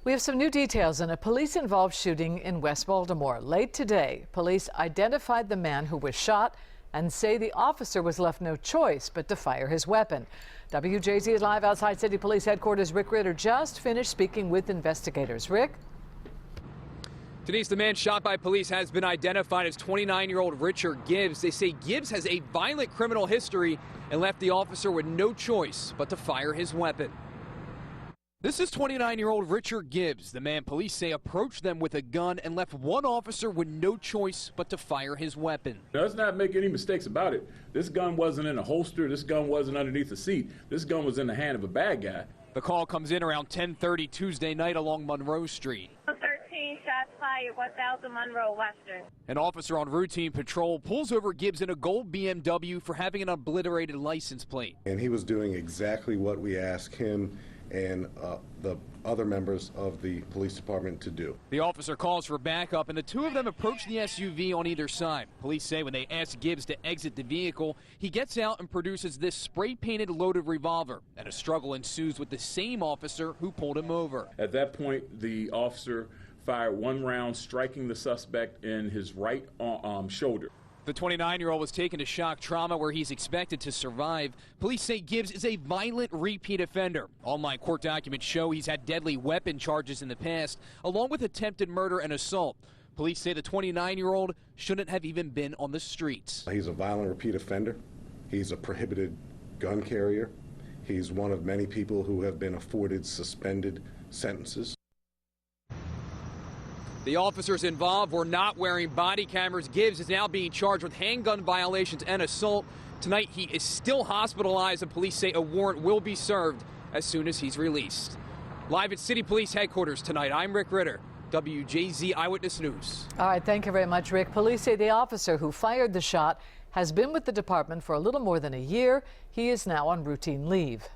We have some new details in a police-involved shooting in West Baltimore. Late today, police identified the man who was shot and say the officer was left no choice but to fire his weapon. WJZ is live outside City Police Headquarters. Rick Ritter just finished speaking with investigators. Rick? Denise, the man shot by police has been identified as 29-year-old Ritter Gibbs. They say Gibbs has a violent criminal history and left the officer with no choice but to fire his weapon. This is 29-year-old Ritter Gibbs. The man police say approached them with a gun and left one officer with no choice but to fire his weapon. Let's not make any mistakes about it. This gun wasn't in a holster. This gun wasn't underneath the seat. This gun was in the hand of a bad guy. The call comes in around 10:30 Tuesday night along Monroe Street. 13 shots fired, 1000 Monroe Western. An officer on routine patrol pulls over Gibbs in a gold BMW for having an obliterated license plate. And he was doing exactly what we asked him and the other members of the police department to do. The officer calls for backup, and the two of them approach the SUV on either side. Police say when they ask Gibbs to exit the vehicle, he gets out and produces this spray-painted loaded revolver, and a struggle ensues with the same officer who pulled him over. At that point, the officer fired one round, striking the suspect in his right shoulder. The 29-year-old was taken to shock trauma where he's expected to survive. Police say Gibbs is a violent repeat offender. Online court documents show he's had deadly weapon charges in the past, along with attempted murder and assault. Police say the 29-year-old shouldn't have even been on the streets. He's a violent repeat offender. He's a prohibited gun carrier. He's one of many people who have been afforded suspended sentences. The officers involved were not wearing body cameras. Gibbs is now being charged with handgun violations and assault. Tonight, he is still hospitalized, and police say a warrant will be served as soon as he's released. Live at City Police Headquarters tonight, I'm Rick Ritter, WJZ Eyewitness News. All right, thank you very much, Rick. Police say the officer who fired the shot has been with the department for a little more than a year. He is now on routine leave.